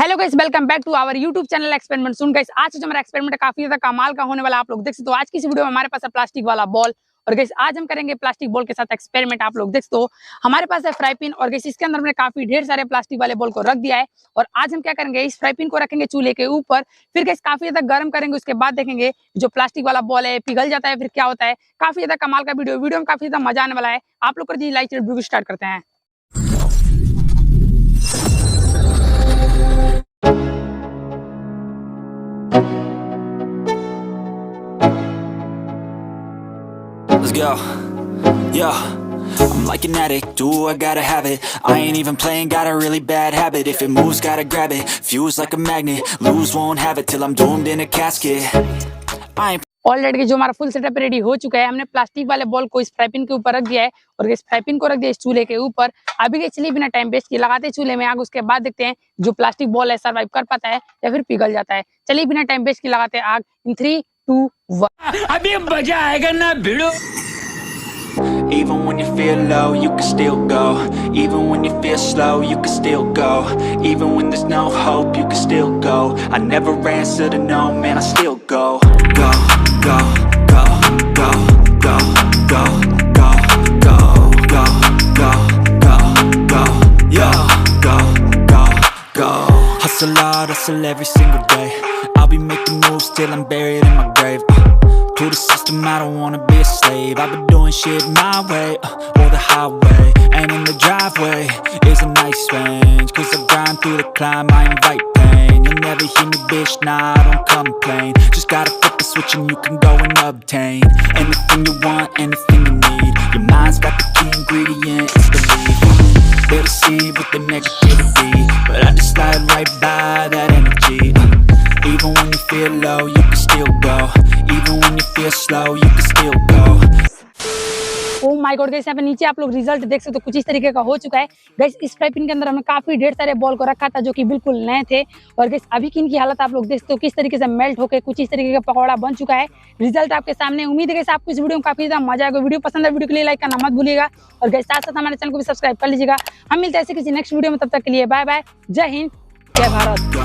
Hello guys, welcome back to our YouTube channel experiment soon. Guys, आज जो हमारा experiment है काफी ज्यादा कमाल का होने वाला, आप लोग देख सकते हो। आज की इस वीडियो में हमारे पास है प्लास्टिक वाला बॉल, और गाइस आज हम करेंगे प्लास्टिक बॉल के साथ एक्सपेरिमेंट। आप लोग देख सकते हो हमारे पास है फ्राई पैन, और गाइस इसके अंदर हमने काफी ढेर सारे प्लास्टिक वाले बॉल को रख दिया है। और आज हम क्या करेंगे, इस फ्राई पैन को रखेंगे चूल्हे के ऊपर, फिर गाइस काफी ज्यादा गर्म करेंगे। उसके बाद देखेंगे जो प्लास्टिक वाला बॉल है पिघल जाता है, फिर क्या होता है। काफी ज्यादा कमाल का वीडियो में काफी ज्यादा मजा आने वाला है। आप लोग कर लाइक वीडियो स्टार्ट करते हैं। Let's go. Yo, I'm like an addict, do I gotta have it. I ain't even playing, got a really bad habit. If it moves, gotta grab it, fuse like a magnet. Lose, won't have it till I'm doomed in a casket. I ain't already जो हमारा full setup ready हो चुका है। हमने plastic वाले ball को इस fry pan के ऊपर रख दिया है, और इस फ्राई पैन को रख दिया इस चूल्हे के ऊपर। अभी के चलिए बिना टाइम वेस्ट किए लगाते हैं चूल्हे में आग। उसके बाद देखते हैं जो प्लास्टिक बॉल है सर्वाइव कर पाता है या फिर पिघल जाता है। चलिए बिना टाइम वेस्ट किए लगाते हैं आग। इन 3, 2, 1। अभी मजा आएगा ना भिड़ो। Even when you feel low, you can still go. Even when you feel slow, you can still go. Even when there's no hope, you can still go. I never answer to no, man, I still go. Go, go, go, go, go, go, go, go, go, go, go, go, yo, go, go, go. Hustle hard, hustle every single day. I'll be making moves till I'm buried in my grave. To the system, I don't wanna be a slave. I've been doing shit my way, or the highway. And in the driveway is a nice range. Cause I grind through the climb, I invite pain. You'll never hear me, bitch, nah, I don't complain. Just gotta flip the switch and you can go and obtain anything you want, anything you need. Your mind's got the key ingredient, it's belief. They'll deceive with the negativity, but I just slide right by that energy. Even when you feel low, you can still go. Even when you feel slow, you can still go. Oh my God guys, यहाँ पे नीचे आप लोग result देख सकते हो, कुछ इस तरीके का हो चुका है। गाइस इस फ्राई पैन के अंदर हमने काफी ढेर सारे बॉल को रखा था जो कि बिल्कुल नए थे। और गाइस अभी की इनकी हालत आप लोग देख सकते हो किस तरीके से मेल्ट होकर कुछ इस तरीके का पकौड़ा बन चुका है। रिजल्ट आपके सामने। उम्मीद है गाइस आपको इस वीडियो में काफी ज्यादा मजा आएगा। वीडियो पसंद है, वीडियो के लिए लाइक करना मत भूलिएगा, और गाइस साथ साथ हमारे चैनल को भी सब्सक्राइब कर लीजिएगा। हम मिलते हैं ऐसे किसी नेक्स्ट वीडियो में, तब तक के लिए बाय बाय। जय हिंद, जय भारत।